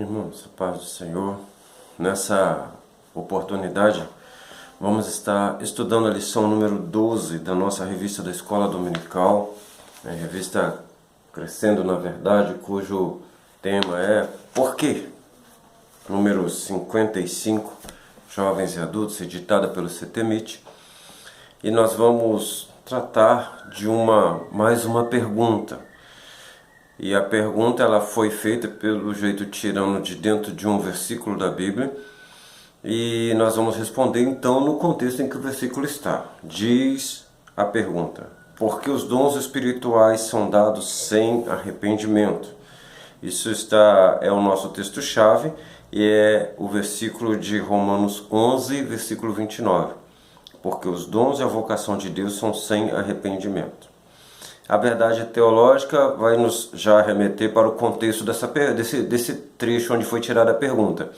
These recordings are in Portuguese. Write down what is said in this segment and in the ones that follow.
Irmãos, a paz do Senhor. Nessa oportunidade, vamos estar estudando a lição número 12 da nossa revista da Escola Dominical, a revista Crescendo na Verdade, cujo tema é Por quê? Número 55, Jovens e Adultos, editada pelo CTMIT. E nós vamos tratar de mais uma pergunta. E a pergunta ela foi feita pelo jeito tirando de dentro de um versículo da Bíblia. E nós vamos responder então no contexto em que o versículo está. Diz a pergunta: por que os dons espirituais são dados sem arrependimento? Isso é o nosso texto-chave e é o versículo de Romanos 11, versículo 29. Porque os dons e a vocação de Deus são sem arrependimento. A verdade teológica vai nos já remeter para o contexto desse trecho onde foi tirada a pergunta.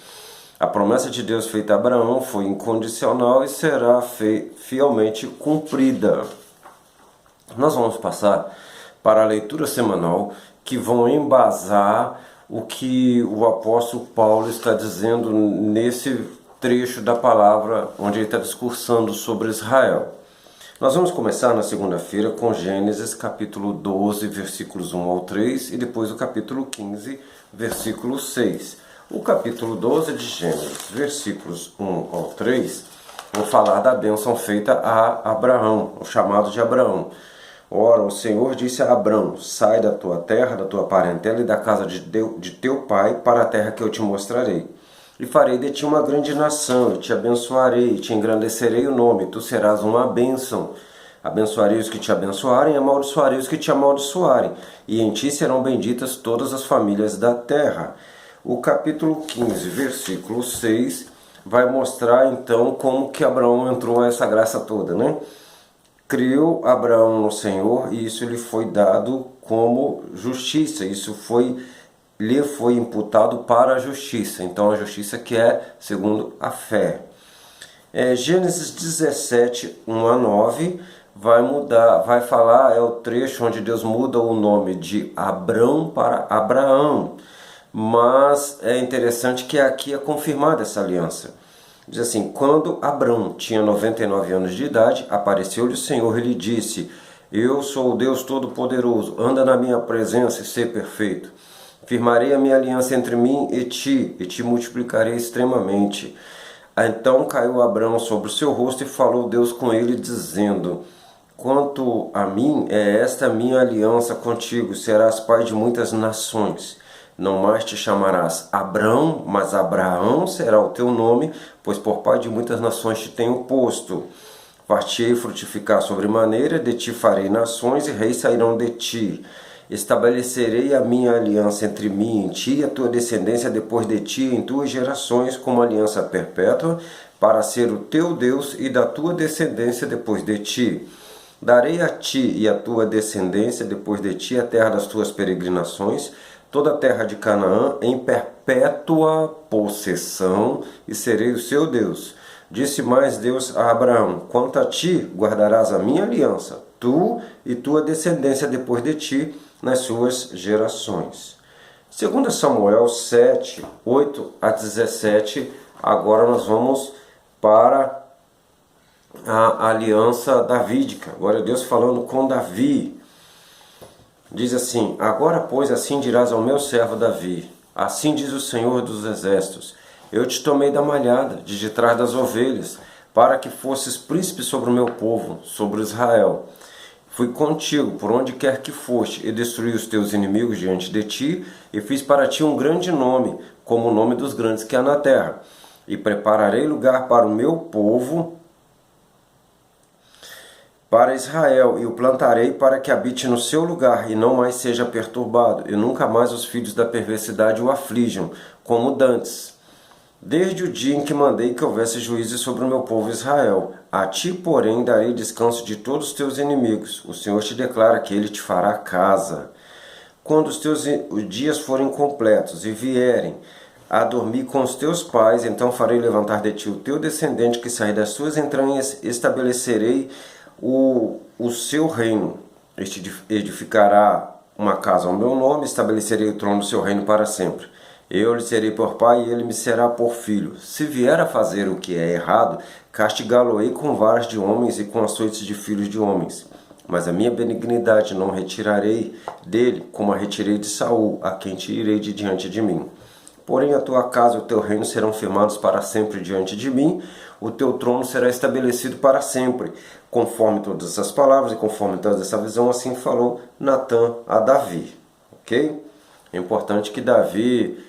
A promessa de Deus feita a Abraão foi incondicional e será fielmente cumprida. Nós vamos passar para a leitura semanal que vão embasar o que o apóstolo Paulo está dizendo nesse trecho da palavra onde ele está discursando sobre Israel. Nós vamos começar na segunda-feira com Gênesis capítulo 12, versículos 1 ao 3 e depois o capítulo 15, versículo 6. O capítulo 12 de Gênesis, versículos 1 ao 3, vou falar da bênção feita a Abraão, o chamado de Abraão. Ora, o Senhor disse a Abraão: sai da tua terra, da tua parentela e da casa de teu pai para a terra que eu te mostrarei. E farei de ti uma grande nação, e te abençoarei, e te engrandecerei o nome, tu serás uma bênção. Abençoarei os que te abençoarem, e amaldiçoarei os que te amaldiçoarem, e em ti serão benditas todas as famílias da terra. O capítulo 15, versículo 6, vai mostrar então como que Abraão entrou a essa graça toda, né? Creu Abraão no Senhor, e isso lhe foi dado como justiça, lhe foi imputado para a justiça. Então a justiça que é segundo a fé. Gênesis 17, 1 a 9 vai falar, é o trecho onde Deus muda o nome de Abrão para Abraão. Mas é interessante que aqui é confirmada essa aliança. Diz assim: quando Abrão tinha 99 anos de idade, apareceu-lhe o Senhor e lhe disse: eu sou o Deus Todo-Poderoso, anda na minha presença e sê perfeito. Firmarei a minha aliança entre mim e te multiplicarei extremamente. Então caiu Abrão sobre o seu rosto e falou Deus com ele, dizendo: quanto a mim, é esta minha aliança contigo, serás pai de muitas nações. Não mais te chamarás Abrão, mas Abraão será o teu nome, pois por pai de muitas nações te tenho posto. Far-te-ei frutificar sobremaneira, de ti farei nações e reis sairão de ti. Estabelecerei a minha aliança entre mim e ti e a tua descendência depois de ti em tuas gerações como aliança perpétua, para ser o teu Deus e da tua descendência depois de ti. Darei a ti e a tua descendência depois de ti a terra das tuas peregrinações, toda a terra de Canaã em perpétua possessão, e serei o seu Deus. Disse mais Deus a Abraão: quanto a ti, guardarás a minha aliança, tu e tua descendência depois de ti, nas suas gerações. 2 Samuel 7, 8 a 17, agora nós vamos para a aliança davídica. Agora Deus falando com Davi. Diz assim: agora, pois, assim dirás ao meu servo Davi: assim diz o Senhor dos Exércitos: eu te tomei da malhada, de trás das ovelhas, para que fosses príncipe sobre o meu povo, sobre Israel. Fui contigo por onde quer que foste, e destruí os teus inimigos diante de ti, e fiz para ti um grande nome, como o nome dos grandes que há na terra. E prepararei lugar para o meu povo, para Israel, e o plantarei para que habite no seu lugar, e não mais seja perturbado, e nunca mais os filhos da perversidade o aflijam, como dantes. Desde o dia em que mandei que houvesse juízo sobre o meu povo Israel. A ti, porém, darei descanso de todos os teus inimigos. O Senhor te declara que ele te fará casa. Quando os teus dias forem completos e vierem a dormir com os teus pais, então farei levantar de ti o teu descendente que sair das suas entranhas, estabelecerei o seu reino. Este edificará uma casa ao meu nome, estabelecerei o trono do seu reino para sempre. Eu lhe serei por pai e ele me será por filho. Se vier a fazer o que é errado, castigá-lo-ei com varas de homens e com açoites de filhos de homens. Mas a minha benignidade não retirarei dele, como a retirei de Saul, a quem tirei de diante de mim. Porém a tua casa e o teu reino serão firmados para sempre diante de mim, o teu trono será estabelecido para sempre. Conforme todas essas palavras e conforme toda essa visão, assim falou Natã a Davi. Ok? É importante que Davi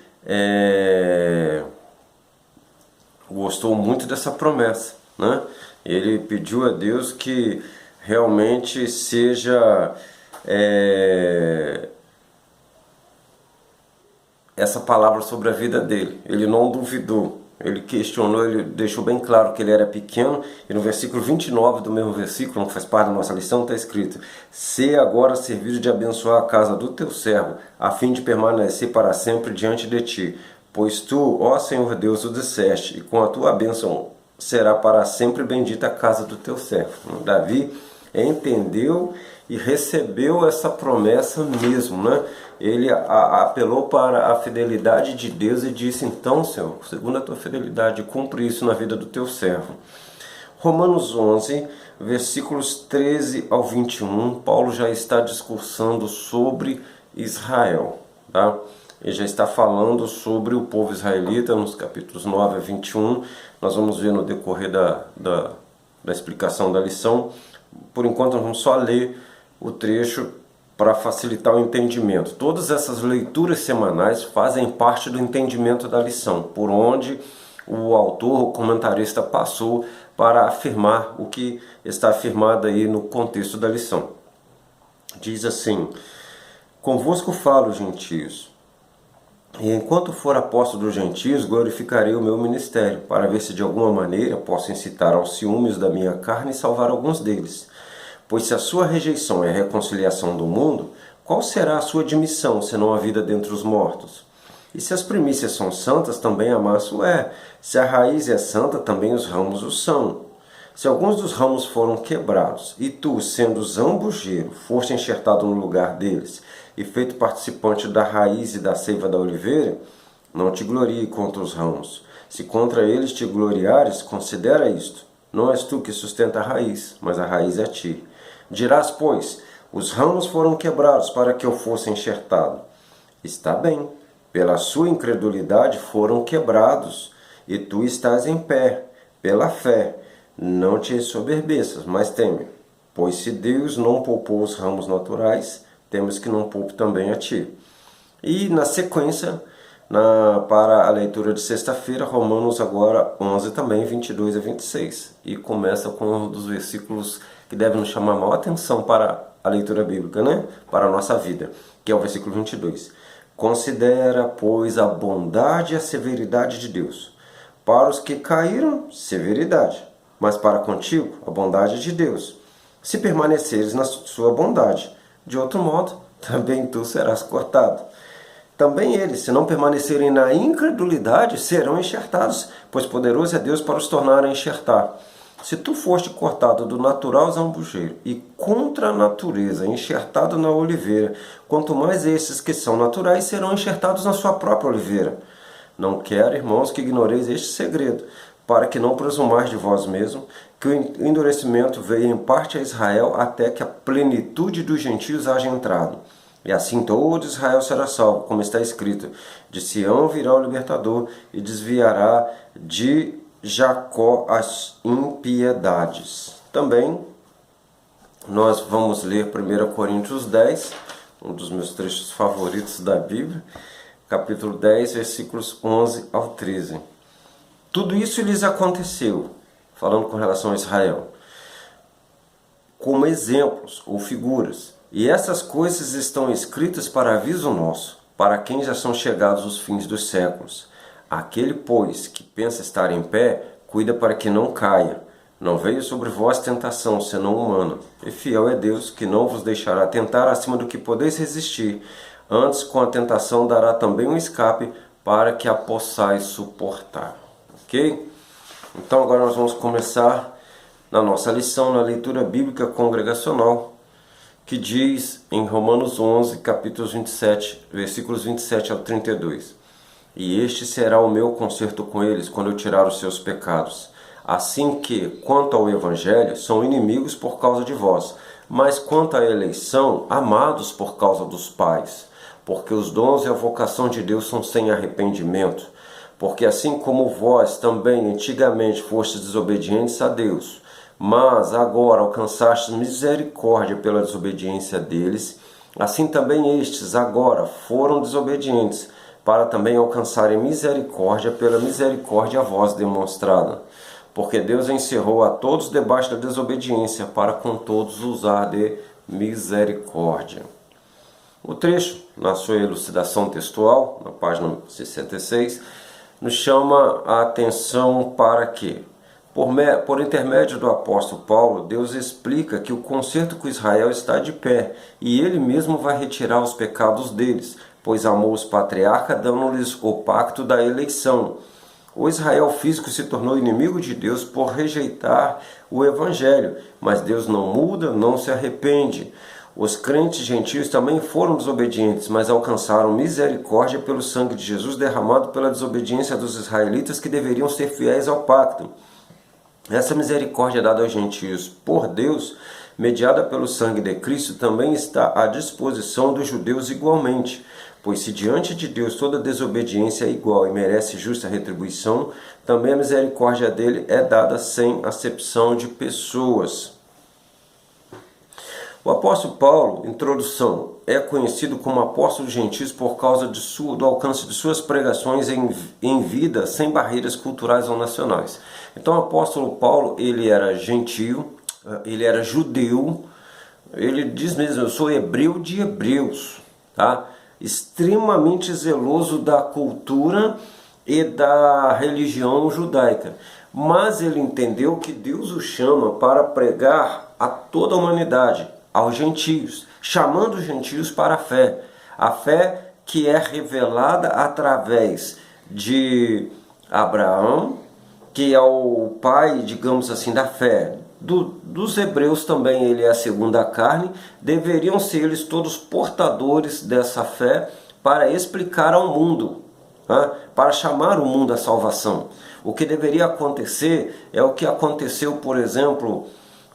gostou muito dessa promessa, né? Ele pediu a Deus que realmente seja essa palavra sobre a vida dele. Ele não duvidou, ele questionou, ele deixou bem claro que ele era pequeno, e no versículo 29 do mesmo versículo, que faz parte da nossa lição, está escrito: "Se agora servido de abençoar a casa do teu servo, a fim de permanecer para sempre diante de ti, pois tu, ó Senhor Deus, o disseste, e com a tua bênção será para sempre bendita a casa do teu servo." Davi entendeu e recebeu essa promessa mesmo, né? Ele apelou para a fidelidade de Deus e disse: "Então, Senhor, segundo a tua fidelidade, cumpre isso na vida do teu servo." Romanos 11, versículos 13 ao 21, Paulo já está discursando sobre Israel, tá? Ele já está falando sobre o povo israelita nos capítulos 9 a 21. Nós vamos ver no decorrer da explicação da lição. Por enquanto, nós vamos só ler o trecho para facilitar o entendimento. Todas essas leituras semanais fazem parte do entendimento da lição, por onde o autor, o comentarista, passou para afirmar o que está afirmado aí no contexto da lição. Diz assim: "Convosco falo, gentios, e enquanto for apóstolo dos gentios, glorificarei o meu ministério, para ver se de alguma maneira posso incitar aos ciúmes da minha carne e salvar alguns deles. Pois se a sua rejeição é a reconciliação do mundo, qual será a sua admissão, senão a vida dentre os mortos? E se as primícias são santas, também a massa o é. Se a raiz é santa, também os ramos o são. Se alguns dos ramos foram quebrados, e tu, sendo zambujeiro, foste enxertado no lugar deles, e feito participante da raiz e da seiva da oliveira, não te glorie contra os ramos. Se contra eles te gloriares, considera isto: não és tu que sustenta a raiz, mas a raiz é ti. Dirás, pois, os ramos foram quebrados para que eu fosse enxertado. Está bem, pela sua incredulidade foram quebrados, e tu estás em pé, pela fé. Não te ensoberbeças, mas teme. Pois se Deus não poupou os ramos naturais, temos que não poupe também a ti." E na sequência, para a leitura de sexta-feira, Romanos agora 11 também, 22 a 26. E começa com um dos versículos que deve nos chamar maior atenção para a leitura bíblica, né? Para a nossa vida, que é o versículo 22. "Considera, pois, a bondade e a severidade de Deus. Para os que caíram, severidade, mas para contigo, a bondade de Deus. Se permaneceres na sua bondade, de outro modo, também tu serás cortado. Também eles, se não permanecerem na incredulidade, serão enxertados, pois poderoso é Deus para os tornar a enxertar. Se tu foste cortado do natural zambujeiro e contra a natureza enxertado na oliveira, quanto mais esses que são naturais serão enxertados na sua própria oliveira. Não quero, irmãos, que ignoreis este segredo, para que não presumais de vós mesmos, que o endurecimento veio em parte a Israel, até que a plenitude dos gentios haja entrado. E assim todo Israel será salvo, como está escrito: de Sião virá o libertador, e desviará de Jacó as impiedades." Também nós vamos ler 1 Coríntios 10, um dos meus trechos favoritos da Bíblia, capítulo 10, versículos 11 ao 13. "Tudo isso lhes aconteceu", falando com relação a Israel, "como exemplos ou figuras, e essas coisas estão escritas para aviso nosso, para quem já são chegados os fins dos séculos. Aquele, pois, que pensa estar em pé, cuida para que não caia. Não veio sobre vós tentação, senão humana. E fiel é Deus, que não vos deixará tentar acima do que podeis resistir. Antes, com a tentação, dará também um escape, para que a possais suportar." Ok? Então agora nós vamos começar na nossa lição, na leitura bíblica congregacional, que diz em Romanos 11, capítulos 27, versículos 27 ao 32. e este será o meu concerto com eles, quando eu tirar os seus pecados. Assim que, quanto ao Evangelho, são inimigos por causa de vós, mas quanto à eleição, amados por causa dos pais, porque os dons e a vocação de Deus são sem arrependimento. Porque assim como vós também antigamente fostes desobedientes a Deus, mas agora alcançastes misericórdia pela desobediência deles, assim também estes agora foram desobedientes, para também alcançarem misericórdia pela misericórdia a vós demonstrada. Porque Deus encerrou a todos debaixo da desobediência, para com todos usar de misericórdia. O trecho, na sua elucidação textual, na página 66, nos chama a atenção para que, por intermédio do apóstolo Paulo, Deus explica que o concerto com Israel está de pé, e ele mesmo vai retirar os pecados deles, pois amou os patriarcas, dando-lhes o pacto da eleição. O Israel físico se tornou inimigo de Deus por rejeitar o Evangelho, mas Deus não muda, não se arrepende. Os crentes gentios também foram desobedientes, mas alcançaram misericórdia pelo sangue de Jesus derramado pela desobediência dos israelitas, que deveriam ser fiéis ao pacto. Essa misericórdia dada aos gentios por Deus, mediada pelo sangue de Cristo, também está à disposição dos judeus igualmente. Pois se diante de Deus toda desobediência é igual e merece justa retribuição, também a misericórdia dele é dada sem acepção de pessoas. O apóstolo Paulo, introdução, é conhecido como apóstolo dos gentios por causa do alcance de suas pregações em vida, sem barreiras culturais ou nacionais. Então o apóstolo Paulo, ele era gentio, ele era judeu, ele diz mesmo, eu sou hebreu de hebreus, tá? Extremamente zeloso da cultura e da religião judaica. Mas ele entendeu que Deus o chama para pregar a toda a humanidade, aos gentios, chamando os gentios para a fé que é revelada através de Abraão, que é o pai, digamos assim, da fé. Dos hebreus também ele é a segunda carne, deveriam ser eles todos portadores dessa fé para explicar ao mundo, né? Para chamar o mundo à salvação. O que deveria acontecer é o que aconteceu, por exemplo,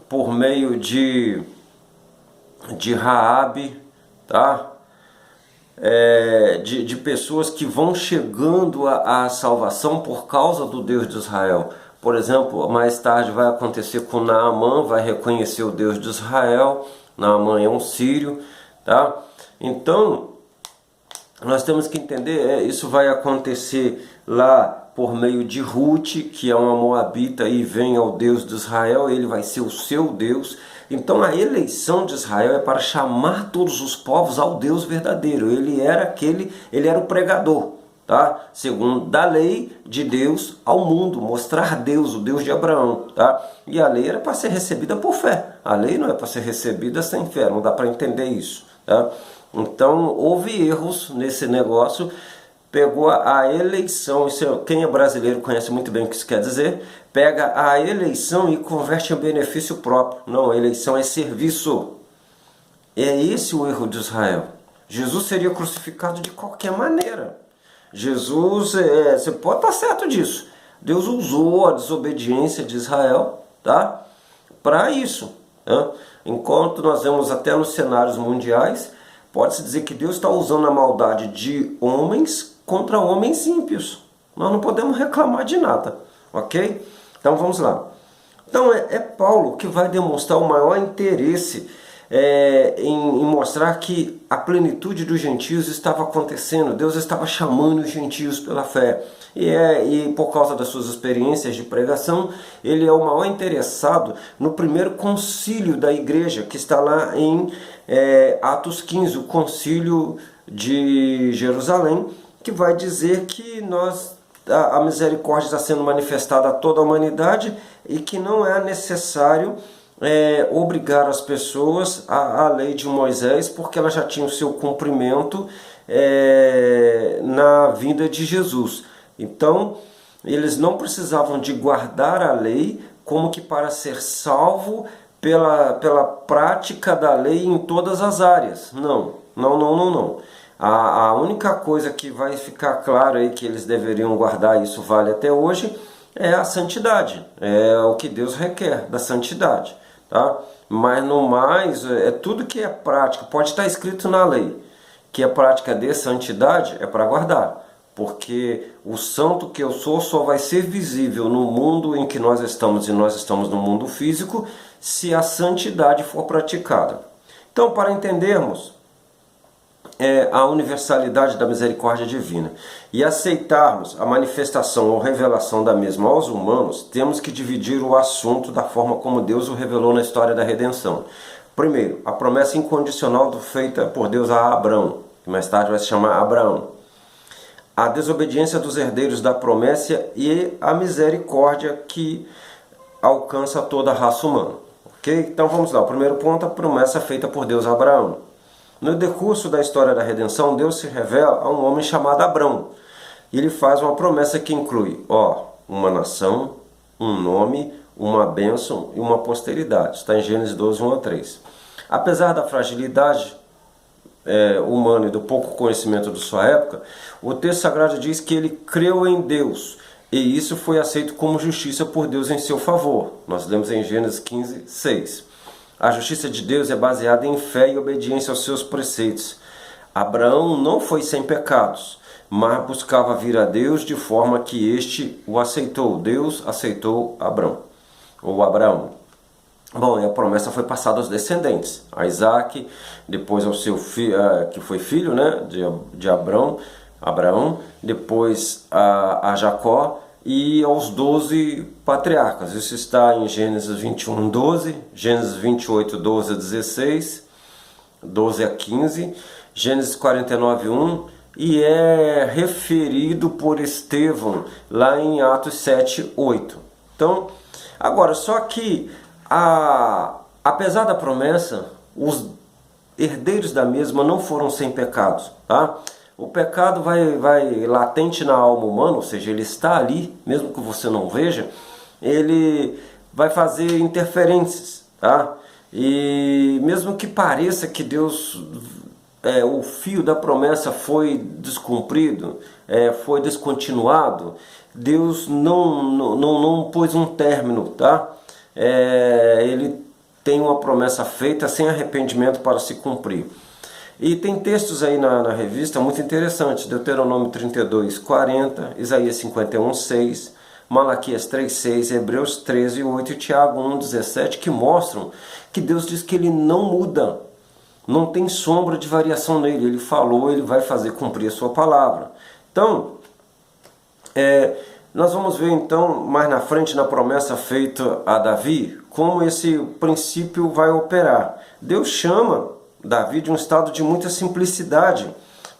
por meio de Raabe, tá? De pessoas que vão chegando à salvação por causa do Deus de Israel. Por exemplo, mais tarde vai acontecer com Naamã, vai reconhecer o Deus de Israel. Naamã é um sírio, tá? Então, nós temos que entender, isso vai acontecer lá por meio de Rute, que é uma moabita, e vem ao Deus de Israel, ele vai ser o seu Deus. Então a eleição de Israel é para chamar todos os povos ao Deus verdadeiro. Ele era o pregador, tá? Segundo da lei de Deus ao mundo, mostrar Deus, o Deus de Abraão, tá? E a lei era para ser recebida por fé. A lei não é para ser recebida sem fé, não dá para entender isso, tá? Então houve erros nesse negócio. Pegou a eleição, quem é brasileiro conhece muito bem o que isso quer dizer, pega a eleição e converte em benefício próprio. Não, a eleição é serviço. É esse o erro de Israel. Jesus seria crucificado de qualquer maneira. Jesus, você pode estar certo disso. Deus usou a desobediência de Israel, tá? Para isso, né? Enquanto nós vemos até nos cenários mundiais, pode-se dizer que Deus está usando a maldade de homens contra homens ímpios. Nós não podemos reclamar de nada, ok? Então vamos lá. Então é Paulo que vai demonstrar o maior interesse em mostrar que a plenitude dos gentios estava acontecendo. Deus estava chamando os gentios pela fé. E por causa das suas experiências de pregação, ele é o maior interessado no primeiro concílio da igreja, que está lá em Atos 15, o concílio de Jerusalém, que vai dizer que a misericórdia está sendo manifestada a toda a humanidade e que não é necessário obrigar as pessoas à lei de Moisés, porque ela já tinha o seu cumprimento na vinda de Jesus. Então, eles não precisavam de guardar a lei como que para ser salvo pela prática da lei em todas as áreas. Não. A única coisa que vai ficar claro aí que eles deveriam guardar, e isso vale até hoje, é a santidade. É o que Deus requer da santidade, tá? Mas no mais, é tudo que é prática, pode estar escrito na lei, que a prática de santidade é para guardar. Porque o santo que eu sou só vai ser visível no mundo em que nós estamos, e nós estamos no mundo físico, se a santidade for praticada. Então, para entendermos a universalidade da misericórdia divina e aceitarmos a manifestação ou revelação da mesma aos humanos, temos que dividir o assunto da forma como Deus o revelou na história da redenção. Primeiro, a promessa incondicional feita por Deus a Abraão, que mais tarde vai se chamar Abraão. A desobediência dos herdeiros da promessa e a misericórdia que alcança toda a raça humana. Ok? Então vamos lá. O primeiro ponto, a promessa feita por Deus a Abraão. No decurso da história da redenção, Deus se revela a um homem chamado Abrão. E ele faz uma promessa que inclui uma nação, um nome, uma bênção e uma posteridade. Está em Gênesis 12, 1 a 3. Apesar da fragilidade humano e do pouco conhecimento de sua época, o texto sagrado diz que ele creu em Deus, e isso foi aceito como justiça por Deus em seu favor. Nós lemos em Gênesis 15, 6. A justiça de Deus é baseada em fé e obediência aos seus preceitos. Abraão não foi sem pecados, mas buscava vir a Deus de forma que este o aceitou. Deus aceitou Abraão. Bom, e a promessa foi passada aos descendentes, a Isaac, depois ao seu filho, que foi filho, né, de Abraão, depois a Jacó e aos 12 patriarcas. Isso está em Gênesis 21, 12, Gênesis 28, 12 a 16, 12 a 15, Gênesis 49, 1, e é referido por Estevão lá em Atos 7, 8. Então, agora, só que apesar da promessa, os herdeiros da mesma não foram sem pecados, tá? O pecado vai latente na alma humana, ou seja, ele está ali, mesmo que você não veja, ele vai fazer interferências, tá? E mesmo que pareça que Deus, o fio da promessa foi descumprido, foi descontinuado, Deus não pôs um término, tá? Ele tem uma promessa feita sem arrependimento para se cumprir. E tem textos aí na revista muito interessantes: Deuteronômio 32, 40, Isaías 51, 6, Malaquias 3, 6, Hebreus 13, 8 e Tiago 1, 17, que mostram que Deus diz que ele não muda, não tem sombra de variação nele. Ele falou, ele vai fazer cumprir a sua palavra. Então, nós vamos ver então mais na frente, na promessa feita a Davi, como esse princípio vai operar. Deus chama Davi de um estado de muita simplicidade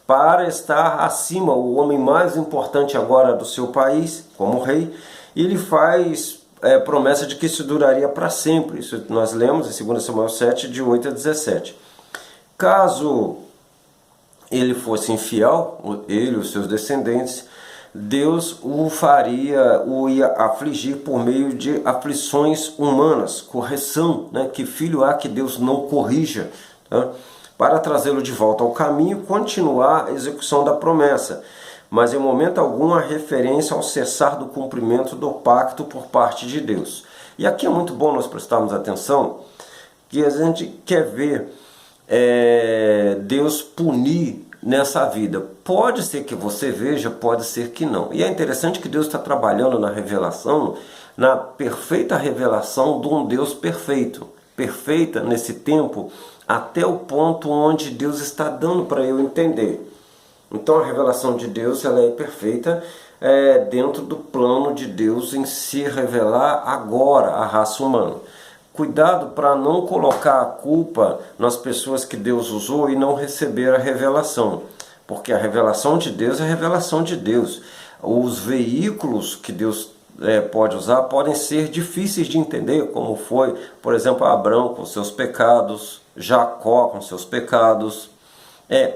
para estar acima, o homem mais importante agora do seu país, como rei, e ele faz promessa de que isso duraria para sempre. Isso nós lemos em 2 Samuel 7, de 8 a 17. Caso ele fosse infiel, ele e os seus descendentes, Deus o ia afligir por meio de aflições humanas, correção, né? Que filho há que Deus não corrija, tá? Para trazê-lo de volta ao caminho e continuar a execução da promessa, mas em momento algum a referência ao cessar do cumprimento do pacto por parte de Deus. E aqui é muito bom nós prestarmos atenção, que a gente quer ver Deus punir nessa vida. Pode ser que você veja, pode ser que não. E é interessante que Deus está trabalhando na revelação, na perfeita revelação de um Deus perfeito. Perfeita nesse tempo, até o ponto onde Deus está dando para eu entender. Então a revelação de Deus, ela é perfeita dentro do plano de Deus em se revelar agora à raça humana. Cuidado para não colocar a culpa nas pessoas que Deus usou e não receber a revelação. Porque a revelação de Deus é a revelação de Deus. Os veículos que Deus pode usar podem ser difíceis de entender, como foi, por exemplo, Abraão com seus pecados, Jacó com seus pecados.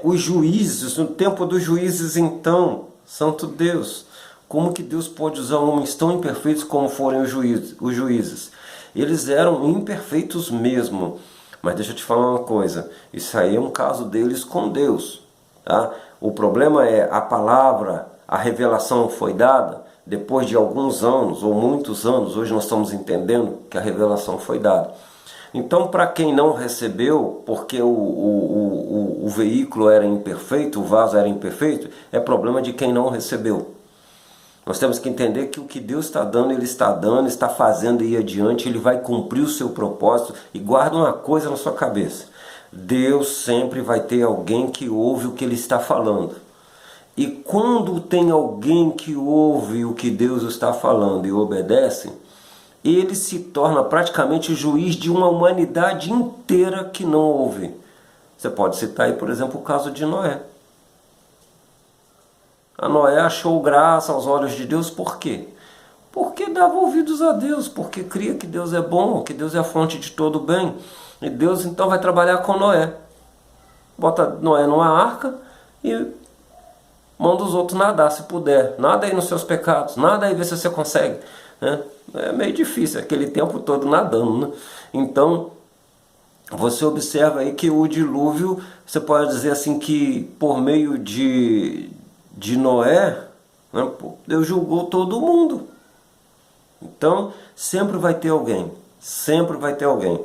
Os juízes, no tempo dos juízes então, santo Deus, como que Deus pode usar homens tão imperfeitos como foram os juízes? Eles eram imperfeitos mesmo, mas deixa eu te falar uma coisa, isso aí é um caso deles com Deus, Tá? O problema é a palavra, a revelação foi dada depois de alguns anos ou muitos anos. Hoje nós estamos entendendo que a revelação foi dada. Então, para quem não recebeu, porque o veículo era imperfeito, o vaso era imperfeito, é problema de quem não recebeu. Nós temos que entender que o que Deus está dando, Ele está dando, está fazendo ir adiante, Ele vai cumprir o seu propósito. E guarda uma coisa na sua cabeça: Deus sempre vai ter alguém que ouve o que Ele está falando. E quando tem alguém que ouve o que Deus está falando e obedece, ele se torna praticamente juiz de uma humanidade inteira que não ouve. Você pode citar aí, por exemplo, o caso de Noé. A Noé achou graça aos olhos de Deus, por quê? Porque dava ouvidos a Deus, porque cria que Deus é bom, que Deus é a fonte de todo bem. E Deus então vai trabalhar com Noé. Bota Noé numa arca e manda os outros nadar, se puder. Nada aí nos seus pecados, nada aí ver se você consegue. Né? É meio difícil, aquele tempo todo nadando. Né? Então, você observa aí que o dilúvio, você pode dizer assim que por meio de Noé, né, Deus julgou todo mundo. Então, sempre vai ter alguém. Sempre vai ter alguém.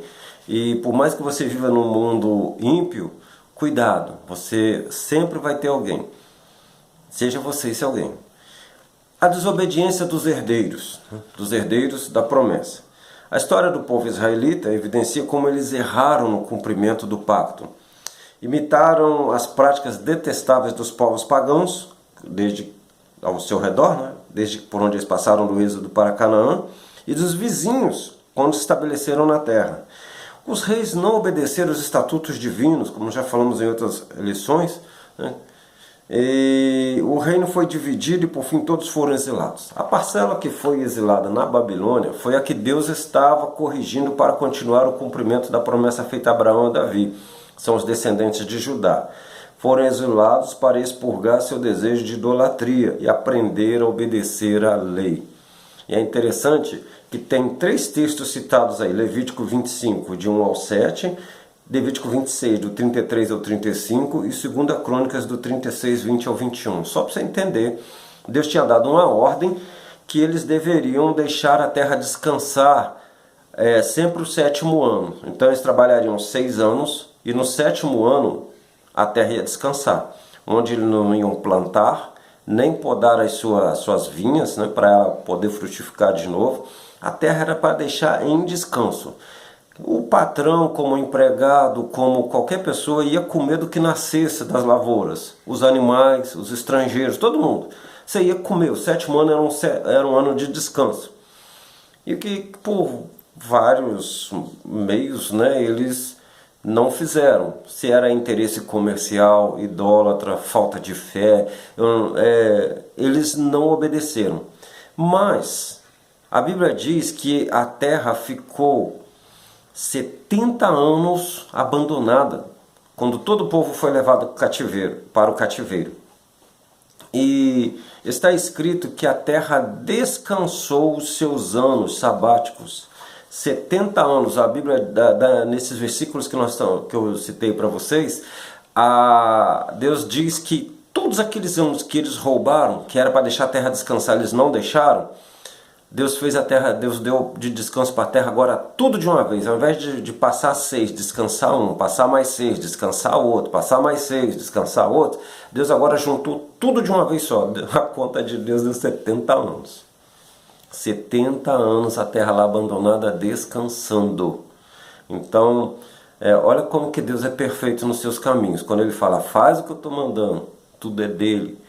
E por mais que você viva num mundo ímpio, cuidado, você sempre vai ter alguém. Seja você esse alguém. A desobediência dos herdeiros da promessa. A história do povo israelita evidencia como eles erraram no cumprimento do pacto. Imitaram as práticas detestáveis dos povos pagãos, desde ao seu redor, né? Desde por onde eles passaram do êxodo para Canaã, e dos vizinhos, quando se estabeleceram na terra. Os reis não obedeceram os estatutos divinos, como já falamos em outras lições, né? E o reino foi dividido e por fim todos foram exilados. A parcela que foi exilada na Babilônia foi a que Deus estava corrigindo para continuar o cumprimento da promessa feita a Abraão e Davi. São os descendentes de Judá. Foram exilados para expurgar seu desejo de idolatria e aprender a obedecer à lei. E é interessante que tem 3 textos citados aí: Levítico 25, de 1 ao 7, Levítico 26, do 33 ao 35, e 2 Crônicas, do 36, 20 ao 21. Só para você entender, Deus tinha dado uma ordem que eles deveriam deixar a terra descansar sempre o 7º ano. Então eles trabalhariam 6 anos, e no 7º ano a terra ia descansar, onde eles não iam plantar, nem podar as suas vinhas, né, para ela poder frutificar de novo. A terra era para deixar em descanso. O patrão, como empregado, como qualquer pessoa, ia comer do que nascesse das lavouras. Os animais, os estrangeiros, todo mundo. Você ia comer. O 7º ano era um ano de descanso. E que por vários meios, né, eles não fizeram. Se era interesse comercial, idólatra, falta de fé, eles não obedeceram. Mas a Bíblia diz que a terra ficou 70 anos abandonada, quando todo o povo foi levado para o cativeiro. E está escrito que a terra descansou os seus anos sabáticos. 70 anos, a Bíblia, nesses versículos que eu citei para vocês, Deus diz que todos aqueles anos que eles roubaram, que era para deixar a terra descansar, eles não deixaram. Deus fez a terra, Deus deu de descanso para a terra agora tudo de uma vez. Ao invés de passar 6, descansar um, passar mais 6, descansar outro, passar mais 6, descansar outro, Deus agora juntou tudo de uma vez só. A conta de Deus deu 70 anos. 70 anos a terra lá abandonada descansando. Então, olha como que Deus é perfeito nos seus caminhos. Quando Ele fala, faz o que eu estou mandando, tudo é dele.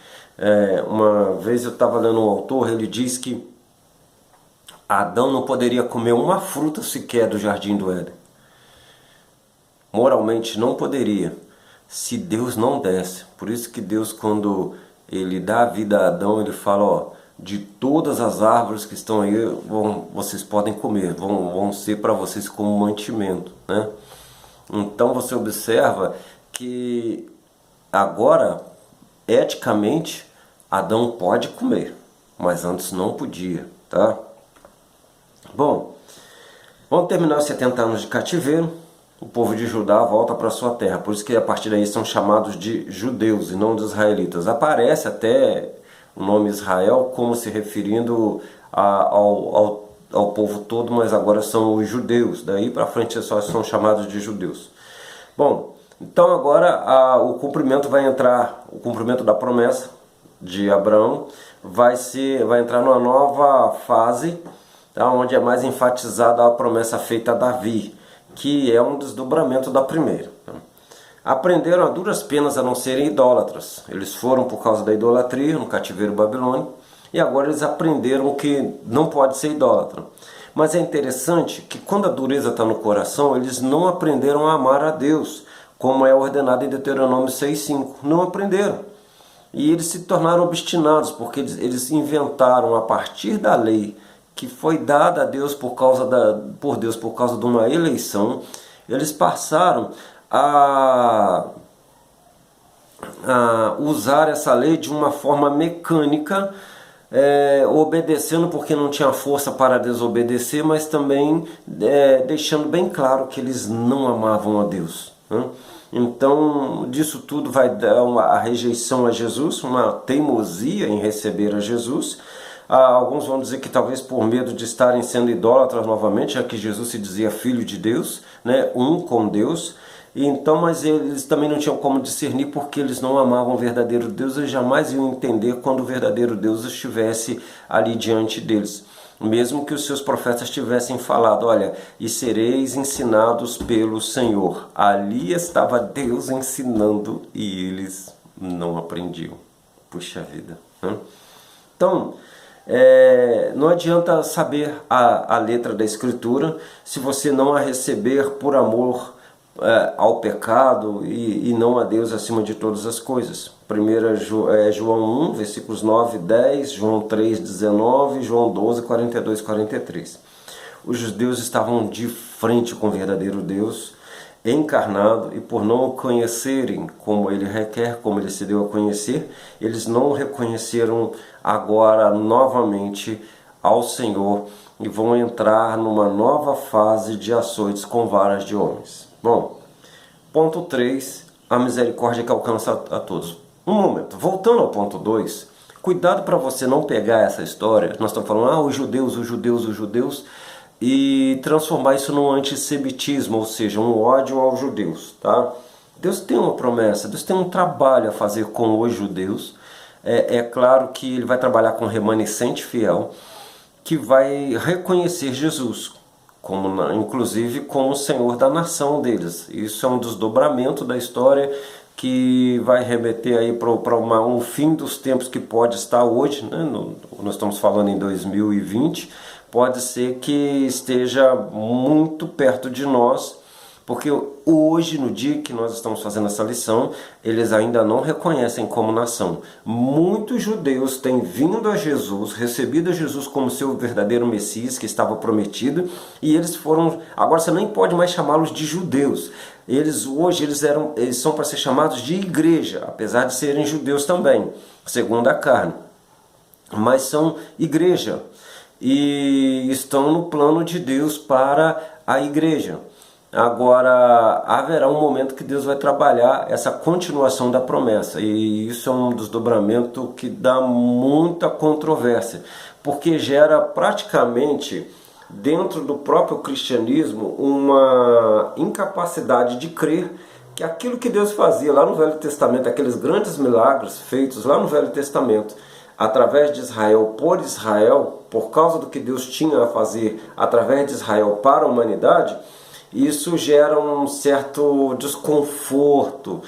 Uma vez eu estava lendo um autor, ele diz que Adão não poderia comer uma fruta sequer do jardim do Éden. Moralmente não poderia, se Deus não desse. Por isso que Deus, quando Ele dá a vida a Adão, Ele fala, ó, de todas as árvores que estão aí, vocês podem comer, vão ser para vocês como mantimento, né? Então você observa que agora, eticamente, Adão pode comer, mas antes não podia, tá? Bom, vamos terminar os 70 anos de cativeiro. o povo de Judá volta para sua terra. Por isso que a partir daí são chamados de judeus e não de israelitas. Aparece até o nome Israel como se referindo ao povo todo, mas agora são os judeus. Daí para frente só são chamados de judeus. Bom, então agora o cumprimento vai entrar, o cumprimento da promessa de Abraão vai entrar numa nova fase, tá, onde é mais enfatizada a promessa feita a Davi, que é um desdobramento da primeira. Aprenderam a duras penas a não serem idólatras. Eles foram por causa da idolatria no cativeiro babilônico e agora eles aprenderam que não pode ser idólatra. Mas é interessante que quando a dureza está no coração, eles não aprenderam a amar a Deus, como é ordenado em Deuteronômio 6,5. Não aprenderam. E eles se tornaram obstinados, porque eles inventaram a partir da lei que foi dada a Deus por Deus por causa de uma eleição, eles passaram a usar essa lei de uma forma mecânica, obedecendo porque não tinha força para desobedecer, mas também deixando bem claro que eles não amavam a Deus, né? Então, disso tudo vai dar a rejeição a Jesus, uma teimosia em receber a Jesus. Alguns vão dizer que talvez por medo de estarem sendo idólatras novamente, já que Jesus se dizia filho de Deus, né, um com Deus. Então, mas eles também não tinham como discernir porque eles não amavam o verdadeiro Deus e jamais iam entender quando o verdadeiro Deus estivesse ali diante deles. Mesmo que os seus profetas tivessem falado, olha, e sereis ensinados pelo Senhor. Ali estava Deus ensinando e eles não aprendiam. Puxa vida, né? Então, não adianta saber a letra da Escritura se você não a receber por amor ao pecado e não a Deus acima de todas as coisas. 1 João 1, versículos 9 e 10, João 3, 19, João 12, 42 e 43. Os judeus estavam de frente com o verdadeiro Deus encarnado e por não o conhecerem como ele requer, como ele se deu a conhecer, eles não reconheceram agora novamente ao Senhor e vão entrar numa nova fase de açoites com varas de homens. Bom, ponto 3, a misericórdia que alcança a todos. Um momento, voltando ao ponto 2, cuidado para você não pegar essa história, nós estamos falando, os judeus, e transformar isso num antissemitismo, ou seja, um ódio aos judeus, tá? Deus tem uma promessa, Deus tem um trabalho a fazer com os judeus. É claro que ele vai trabalhar com um remanescente fiel, que vai reconhecer Jesus, inclusive como o Senhor da nação deles. Isso é um desdobramento da história que vai remeter aí para um fim dos tempos que pode estar hoje, né? Nós estamos falando em 2020, pode ser que esteja muito perto de nós, porque hoje, no dia que nós estamos fazendo essa lição, eles ainda não reconhecem como nação. Muitos judeus têm vindo a Jesus, recebido a Jesus como seu verdadeiro Messias, que estava prometido, e eles foram... Agora você nem pode mais chamá-los de judeus. Hoje eles são para ser chamados de igreja, apesar de serem judeus também, segundo a carne. Mas são igreja, e estão no plano de Deus para a igreja. Agora, haverá um momento que Deus vai trabalhar essa continuação da promessa, e isso é um desdobramento que dá muita controvérsia, porque gera praticamente, dentro do próprio cristianismo, uma incapacidade de crer que aquilo que Deus fazia lá no Velho Testamento, aqueles grandes milagres feitos lá no Velho Testamento, através de Israel, por causa do que Deus tinha a fazer através de Israel para a humanidade, isso gera um certo desconforto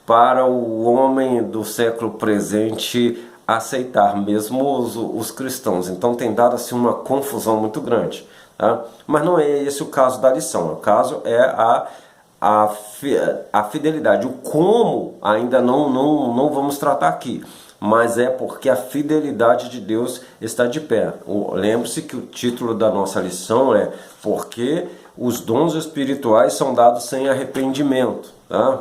para o homem do século presente aceitar, mesmo os cristãos. Então tem dado assim uma confusão muito grande, tá? Mas não é esse o caso da lição. O caso é a fidelidade. O como ainda não vamos tratar aqui, mas é porque a fidelidade de Deus está de pé. Lembre-se que o título da nossa lição é Porque os dons espirituais são dados sem arrependimento, tá?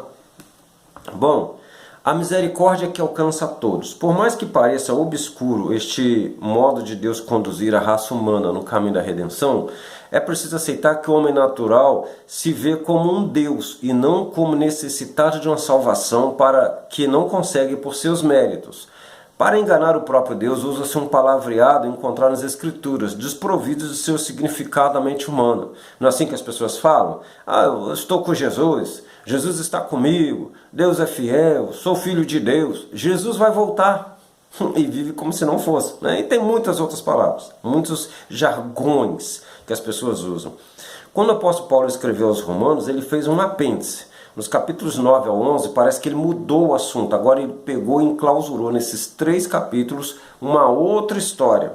Bom, A misericórdia que alcança a todos. Por mais que pareça obscuro este modo de Deus conduzir a raça humana no caminho da redenção, é preciso aceitar que o homem natural se vê como um Deus e não como necessitado de uma salvação para que não consegue por seus méritos. Para enganar o próprio Deus, usa-se um palavreado encontrado nas Escrituras, desprovido de seu significado da mente humana. Não é assim que as pessoas falam? Ah, eu estou com Jesus, Jesus está comigo, Deus é fiel, sou filho de Deus, Jesus vai voltar. E vive como se não fosse. Né? E tem muitas outras palavras, muitos jargões que as pessoas usam. Quando o apóstolo Paulo escreveu aos Romanos, ele fez um apêndice. Nos capítulos 9 ao 11, parece que ele mudou o assunto. Agora ele pegou e enclausurou nesses 3 capítulos uma outra história.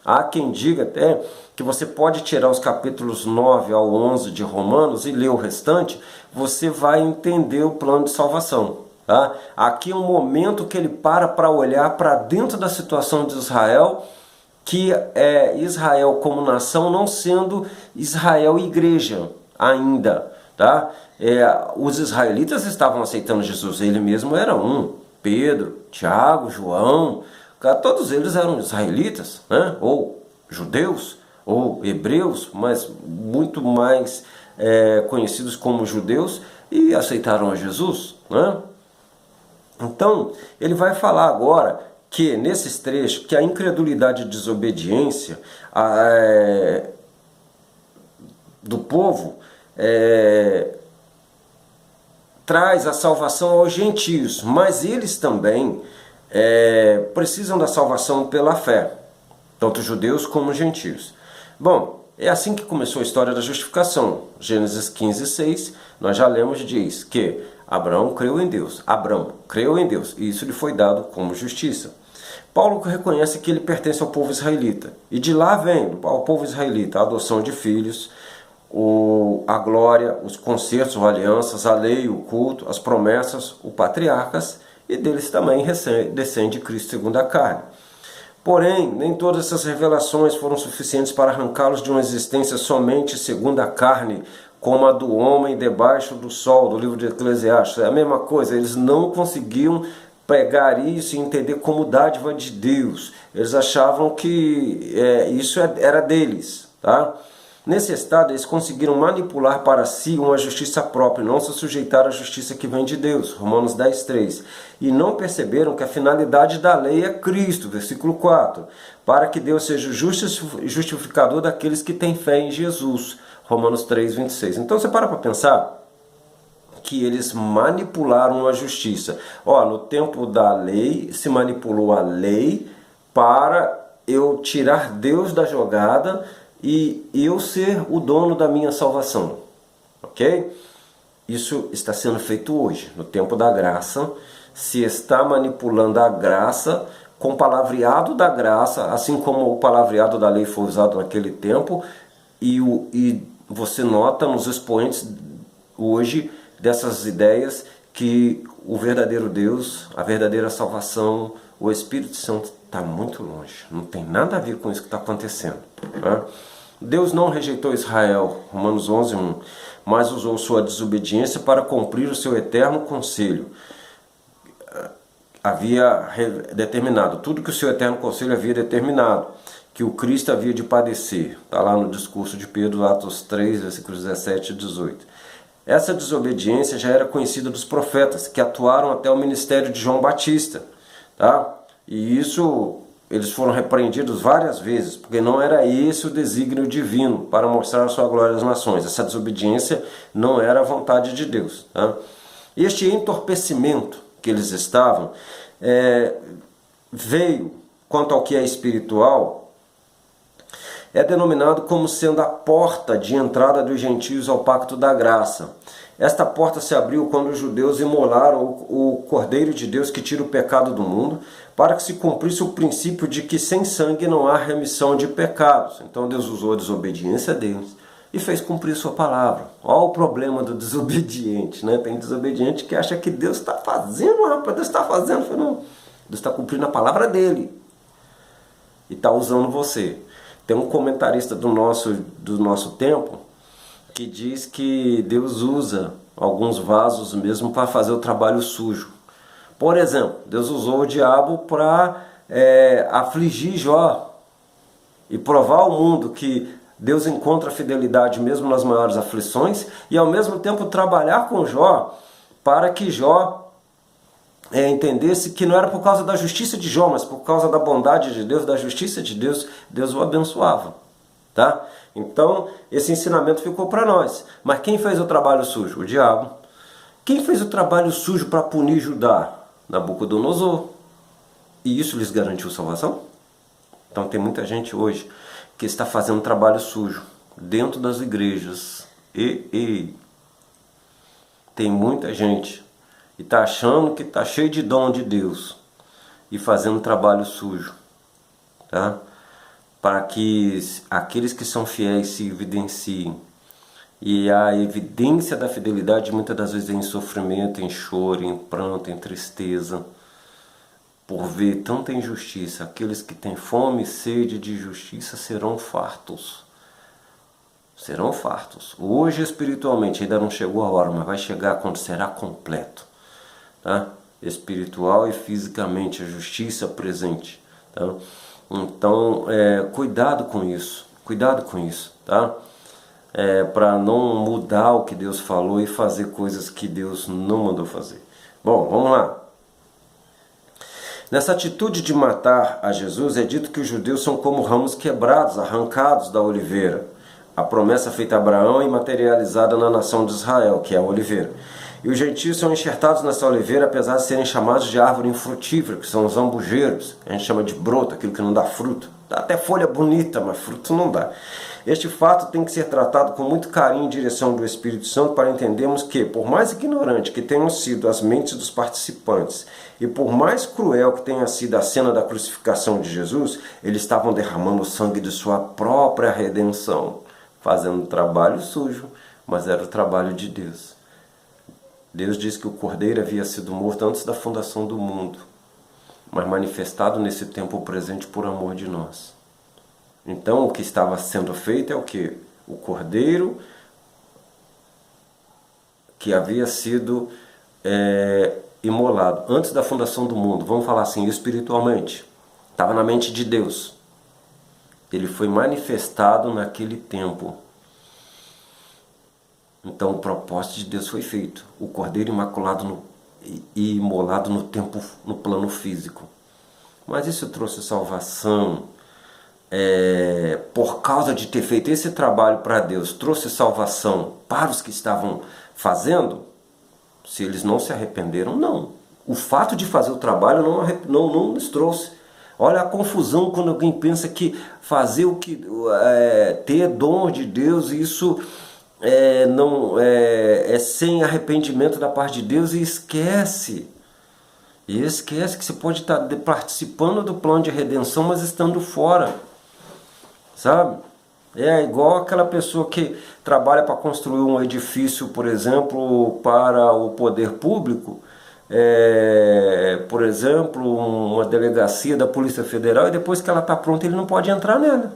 Há quem diga até que você pode tirar os capítulos 9 ao 11 de Romanos e ler o restante, você vai entender o plano de salvação. Tá? Aqui é um momento que ele para olhar para dentro da situação de Israel, que é Israel como nação não sendo Israel igreja ainda. Tá? Os israelitas estavam aceitando Jesus, ele mesmo era um. Pedro, Tiago, João, todos eles eram israelitas, né? Ou judeus, ou hebreus, mas muito mais conhecidos como judeus, e aceitaram a Jesus. Né? Então, ele vai falar agora que, nesses trechos, que a incredulidade e desobediência do povo traz a salvação aos gentios, mas eles também precisam da salvação pela fé, tanto judeus como gentios. Bom, é assim que começou a história da justificação. Gênesis 15:6, nós já lemos, diz que Abraão creu em Deus, e isso lhe foi dado como justiça. Paulo reconhece que ele pertence ao povo israelita, e de lá vem ao povo israelita a adoção de filhos, a glória, os concertos, as alianças, a lei, o culto, as promessas, os patriarcas, e deles também descende Cristo segundo a carne. Porém, nem todas essas revelações foram suficientes para arrancá-los de uma existência somente segundo a carne, como a do homem debaixo do sol, do livro de Eclesiastes. É a mesma coisa, eles não conseguiam pegar isso e entender como dádiva de Deus. Eles achavam que isso era deles, tá? Nesse estado, eles conseguiram manipular para si uma justiça própria, não se sujeitar à justiça que vem de Deus, Romanos 10:3. E não perceberam que a finalidade da lei é Cristo, versículo 4, para que Deus seja o justificador daqueles que têm fé em Jesus, Romanos 3:26. Então você para pensar que eles manipularam a justiça. No tempo da lei, se manipulou a lei para eu tirar Deus da jogada e eu ser o dono da minha salvação, ok? Isso está sendo feito hoje, no tempo da graça. Se está manipulando a graça com o palavreado da graça, assim como o palavreado da lei foi usado naquele tempo, e você nota nos expoentes hoje dessas ideias que o verdadeiro Deus, a verdadeira salvação, o Espírito Santo está muito longe, não tem nada a ver com isso que está acontecendo, né? Deus não rejeitou Israel, Romanos 11:1, mas usou sua desobediência para cumprir o seu eterno conselho. Havia determinado, tudo que o seu eterno conselho havia determinado, que o Cristo havia de padecer. Está lá no discurso de Pedro, Atos 3, versículos 17 e 18. Essa desobediência já era conhecida dos profetas, que atuaram até o ministério de João Batista. Tá? E isso, eles foram repreendidos várias vezes, porque não era esse o desígnio divino para mostrar a sua glória às nações. Essa desobediência não era a vontade de Deus. Tá? Este entorpecimento que eles estavam veio, quanto ao que é espiritual, é denominado como sendo a porta de entrada dos gentios ao pacto da graça. Esta porta se abriu quando os judeus imolaram o Cordeiro de Deus que tira o pecado do mundo, para que se cumprisse o princípio de que sem sangue não há remissão de pecados. Então Deus usou a desobediência deles e fez cumprir sua palavra. Olha o problema do desobediente, né? Tem desobediente que acha que Deus está fazendo, rapaz, Deus está fazendo. Não, Deus está cumprindo a palavra dele e está usando você. Tem um comentarista do nosso tempo que diz que Deus usa alguns vasos mesmo para fazer o trabalho sujo. Por exemplo, Deus usou o diabo para afligir Jó e provar ao mundo que Deus encontra fidelidade mesmo nas maiores aflições e ao mesmo tempo trabalhar com Jó para que Jó entendesse que não era por causa da justiça de Jó, mas por causa da bondade de Deus, da justiça de Deus, Deus o abençoava. Tá? Então, esse ensinamento ficou para nós. Mas quem fez o trabalho sujo? O diabo. Quem fez o trabalho sujo para punir Judá? Nabucodonosor. E isso lhes garantiu salvação? Então tem muita gente hoje que está fazendo trabalho sujo dentro das igrejas. Tem muita gente e está achando que está cheio de dom de Deus e fazendo trabalho sujo, tá? Para que aqueles que são fiéis se evidenciem. E a evidência da fidelidade muitas das vezes é em sofrimento, em choro, em pranto, em tristeza, por ver tanta injustiça. Aqueles que têm fome e sede de justiça serão fartos. Serão fartos. Hoje espiritualmente ainda não chegou a hora, mas vai chegar quando será completo. Tá? Espiritual e fisicamente a justiça presente. Tá? Então, cuidado com isso. Cuidado com isso. Tá? Para não mudar o que Deus falou e fazer coisas que Deus não mandou fazer. Bom, vamos lá. Nessa atitude de matar a Jesus, é dito que os judeus são como ramos quebrados, arrancados da oliveira. A promessa feita a Abraão e materializada na nação de Israel, que é a oliveira. E os gentios são enxertados nessa oliveira, apesar de serem chamados de árvore infrutífera, que são os zambujeiros. A gente chama de broto, aquilo que não dá fruto. Dá até folha bonita, mas fruto não dá. Este fato tem que ser tratado com muito carinho em direção do Espírito Santo para entendermos que, por mais ignorante que tenham sido as mentes dos participantes e por mais cruel que tenha sido a cena da crucificação de Jesus, eles estavam derramando o sangue de sua própria redenção, fazendo trabalho sujo, mas era o trabalho de Deus. Deus diz que o Cordeiro havia sido morto antes da fundação do mundo, mas manifestado nesse tempo presente por amor de nós. Então o que estava sendo feito é o que? O Cordeiro que havia sido imolado antes da fundação do mundo, vamos falar assim, espiritualmente, estava na mente de Deus. Ele foi manifestado naquele tempo. Então o propósito de Deus foi feito. O Cordeiro imaculado e imolado no tempo, no plano físico. Mas isso trouxe salvação. Por causa de ter feito esse trabalho para Deus, trouxe salvação para os que estavam fazendo? Se eles não se arrependeram, não. O fato de fazer o trabalho não nos trouxe. Olha a confusão quando alguém pensa que fazer o que ter dom de Deus, isso não é sem arrependimento da parte de Deus, e esquece. E esquece que você pode estar participando do plano de redenção, mas estando fora. Sabe? É igual aquela pessoa que trabalha para construir um edifício, por exemplo, para o poder público, por exemplo, uma delegacia da Polícia Federal, e depois que ela está pronta ele não pode entrar nela.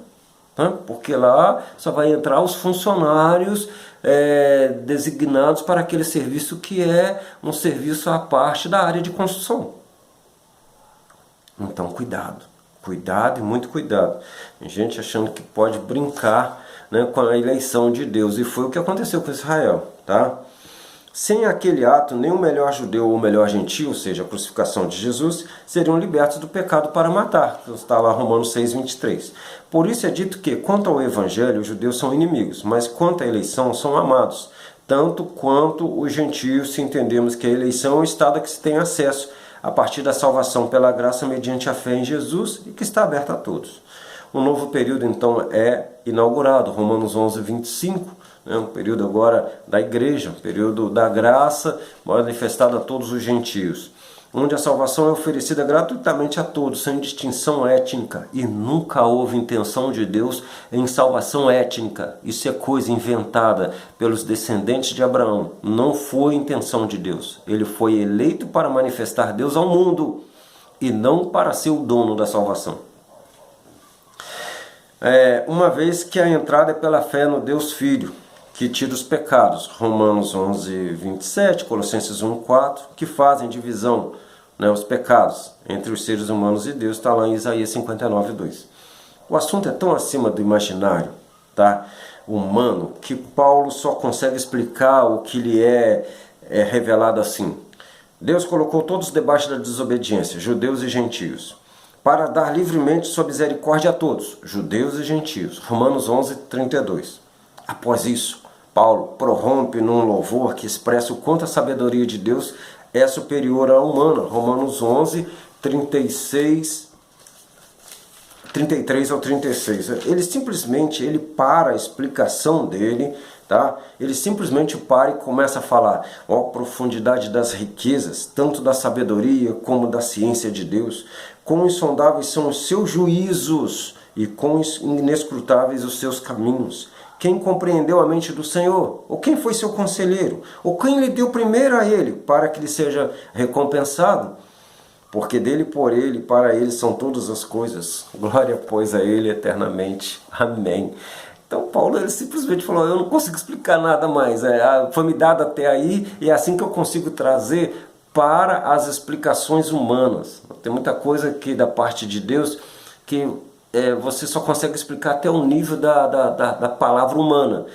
Tá? Porque lá só vai entrar os funcionários designados para aquele serviço que é um serviço à parte da área de construção. Então cuidado. Cuidado e muito cuidado. Tem gente achando que pode brincar, né, com a eleição de Deus. E foi o que aconteceu com Israel. Tá? Sem aquele ato, nem o melhor judeu ou o melhor gentio, ou seja, a crucificação de Jesus, seriam libertos do pecado para matar. Está lá Romanos 6,23. Por isso é dito que, quanto ao evangelho, os judeus são inimigos, mas quanto à eleição, são amados. Tanto quanto os gentios, se entendemos que a eleição é um estado a que se tem acesso a partir da salvação pela graça mediante a fé em Jesus e que está aberta a todos. Um novo período então é inaugurado, Romanos 11:25, um período agora da igreja, um período da graça manifestada a todos os gentios, onde a salvação é oferecida gratuitamente a todos, sem distinção étnica, e nunca houve intenção de Deus em salvação étnica. Isso é coisa inventada pelos descendentes de Abraão. Não foi intenção de Deus. Ele foi eleito para manifestar Deus ao mundo e não para ser o dono da salvação. Uma vez que a entrada é pela fé no Deus Filho, que tira os pecados, Romanos 11:27, Colossenses 1:4, que fazem divisão né, os pecados entre os seres humanos e Deus, está lá em Isaías 59:2. O assunto é tão acima do imaginário, tá, humano, que Paulo só consegue explicar o que lhe é revelado assim. Deus colocou todos debaixo da desobediência, judeus e gentios, para dar livremente sua misericórdia a todos, judeus e gentios. Romanos 11:32. Após isso, Paulo prorrompe num louvor que expressa o quanto a sabedoria de Deus é superior à humana. Romanos 11:33 ao 36. Ele para a explicação dele, tá? Ele simplesmente para e começa a falar: ó, profundidade das riquezas, tanto da sabedoria como da ciência de Deus. Quão insondáveis são os seus juízos e quão inescrutáveis os seus caminhos. Quem compreendeu a mente do Senhor? Ou quem foi seu conselheiro? Ou quem lhe deu primeiro a ele, para que lhe seja recompensado? Porque dele, por ele, para ele são todas as coisas. Glória, pois, a ele eternamente. Amém. Então Paulo ele simplesmente falou: eu não consigo explicar nada mais. Foi me dado até aí e é assim que eu consigo trazer para as explicações humanas. Tem muita coisa aqui da parte de Deus que você só consegue explicar até o nível da palavra humana,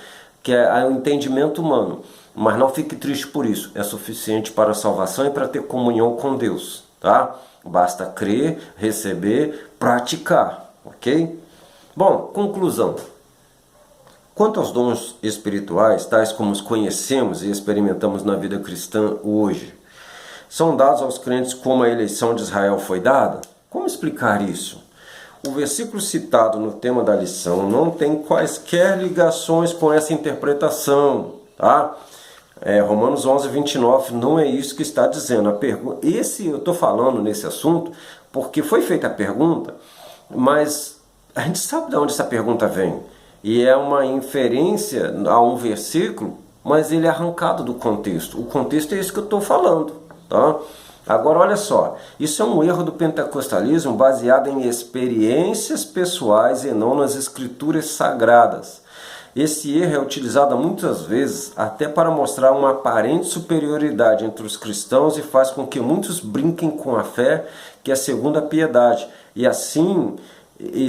que é o entendimento humano. Mas não fique triste por isso, é suficiente para a salvação e para ter comunhão com Deus, tá? Basta crer, receber, praticar, ok? Bom, conclusão. Quanto aos dons espirituais, tais como os conhecemos e experimentamos na vida cristã hoje, são dados aos crentes como a eleição de Israel foi dada? Como explicar isso? O versículo citado no tema da lição não tem quaisquer ligações com essa interpretação, tá? Romanos 11:29 não é isso que está dizendo. Eu estou falando nesse assunto porque foi feita a pergunta, mas a gente sabe de onde essa pergunta vem. E é uma inferência a um versículo, mas ele é arrancado do contexto. O contexto é isso que eu estou falando, tá? Agora olha só, isso é um erro do pentecostalismo baseado em experiências pessoais e não nas escrituras sagradas. Esse erro é utilizado muitas vezes até para mostrar uma aparente superioridade entre os cristãos e faz com que muitos brinquem com a fé, que é segundo a piedade, e assim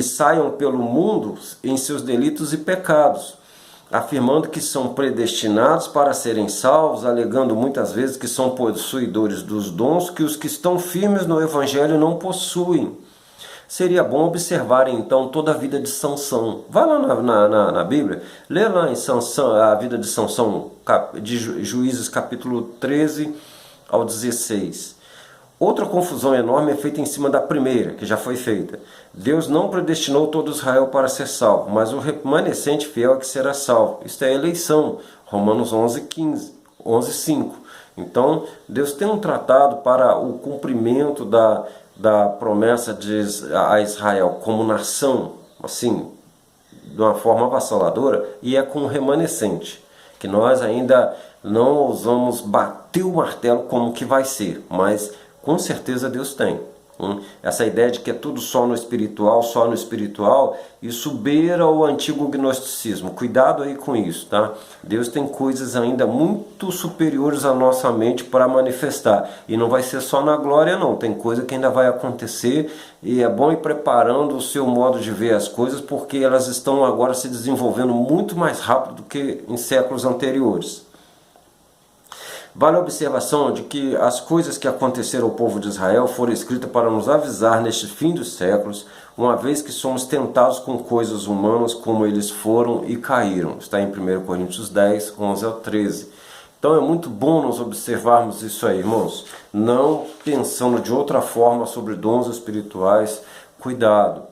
saiam pelo mundo em seus delitos e pecados, afirmando que são predestinados para serem salvos, alegando muitas vezes que são possuidores dos dons que os que estão firmes no Evangelho não possuem. Seria bom observarem então toda a vida de Sansão. Vai lá na Bíblia, lê lá em Sansão, a vida de Sansão, de Juízes capítulo 13 ao 16. Outra confusão enorme é feita em cima da primeira, que já foi feita. Deus não predestinou todo Israel para ser salvo, mas o remanescente fiel é que será salvo. Isto é a eleição, Romanos 11:5. Então, Deus tem um tratado para o cumprimento da promessa a Israel como nação, assim, de uma forma avassaladora, e é com o remanescente, que nós ainda não ousamos bater o martelo como que vai ser, mas com certeza Deus tem. Essa ideia de que é tudo só no espiritual, isso beira o antigo gnosticismo. Cuidado aí com isso, tá? Deus tem coisas ainda muito superiores à nossa mente para manifestar. E não vai ser só na glória, não. Tem coisa que ainda vai acontecer e é bom ir preparando o seu modo de ver as coisas, porque elas estão agora se desenvolvendo muito mais rápido do que em séculos anteriores. Vale a observação de que as coisas que aconteceram ao povo de Israel foram escritas para nos avisar neste fim dos séculos, uma vez que somos tentados com coisas humanas como eles foram e caíram. Está em 1 Coríntios 10, 11 ao 13. Então é muito bom nós observarmos isso aí, irmãos. Não pensando de outra forma sobre dons espirituais, cuidado.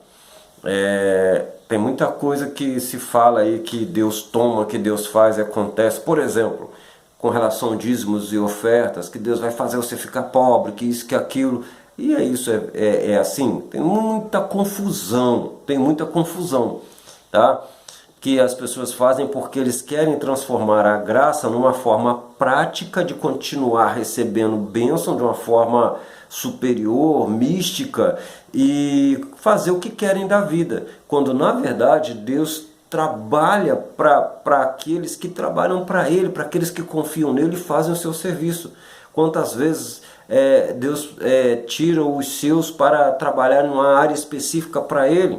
Tem muita coisa que se fala aí que Deus toma, que Deus faz e acontece. Por exemplo, com relação a dízimos e ofertas, que Deus vai fazer você ficar pobre, que isso, que aquilo. E é assim, tem muita confusão, tá? Que as pessoas fazem porque eles querem transformar a graça numa forma prática de continuar recebendo bênção de uma forma superior, mística, e fazer o que querem da vida, quando na verdade Deus trabalha para aqueles que trabalham para Ele, para aqueles que confiam nele e fazem o seu serviço. Quantas vezes Deus tira os seus para trabalhar em uma área específica para Ele.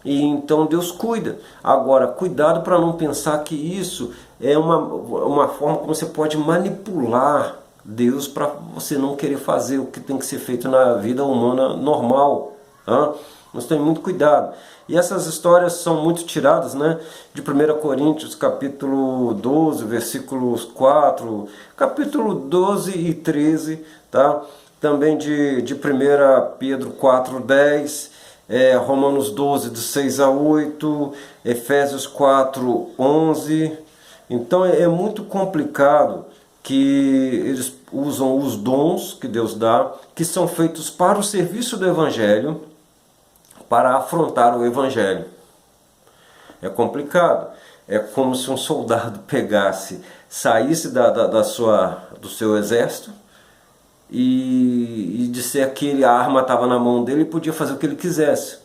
E então Deus cuida. Agora, cuidado para não pensar que isso é uma forma como você pode manipular Deus para você não querer fazer o que tem que ser feito na vida humana normal. Nós temos muito cuidado. E essas histórias são muito tiradas, né, de 1 Coríntios capítulo 12, versículos 4, capítulo 12 e 13, tá? Também de 1 Pedro 4, 10, Romanos 12, de 6 a 8, Efésios 4, 11. Então é muito complicado que eles usam os dons que Deus dá, que são feitos para o serviço do Evangelho, para afrontar o Evangelho. É complicado. É como se um soldado saísse do seu exército e disser que a arma estava na mão dele e podia fazer o que ele quisesse,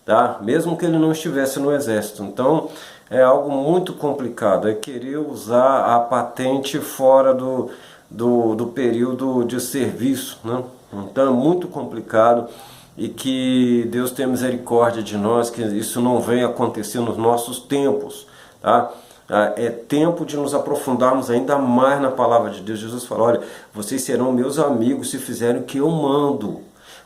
tá? Mesmo que ele não estivesse no exército. Então é algo muito complicado, é querer usar a patente fora do período de serviço, né? Então é muito complicado. E que Deus tenha misericórdia de nós, que isso não venha acontecer nos nossos tempos, tá? É tempo de nos aprofundarmos ainda mais na palavra de Deus. Jesus falou, olha, vocês serão meus amigos se fizerem o que eu mando.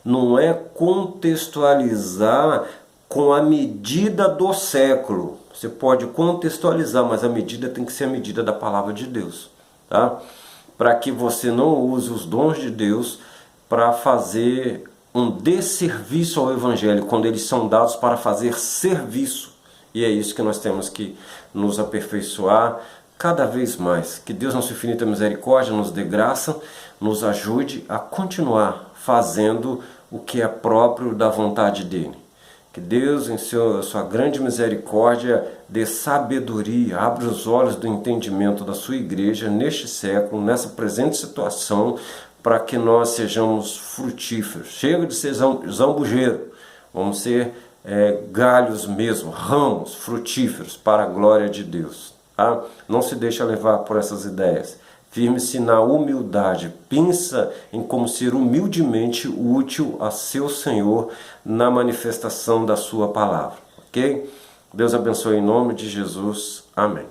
Não é contextualizar com a medida do século. Você pode contextualizar, mas a medida tem que ser a medida da palavra de Deus, tá? Para que você não use os dons de Deus para fazer um desserviço ao Evangelho, quando eles são dados para fazer serviço. E é isso que nós temos que nos aperfeiçoar cada vez mais. Que Deus, na sua infinita misericórdia, nos dê graça, nos ajude a continuar fazendo o que é próprio da vontade dEle. Que Deus, em sua grande misericórdia, dê sabedoria, abra os olhos do entendimento da sua igreja neste século, nessa presente situação, para que nós sejamos frutíferos. Chega de ser zambujeiro, vamos ser galhos mesmo, ramos frutíferos para a glória de Deus. Tá? Não se deixe levar por essas ideias. Firme-se na humildade, pensa em como ser humildemente útil a seu Senhor na manifestação da sua palavra. Ok? Deus abençoe em nome de Jesus. Amém.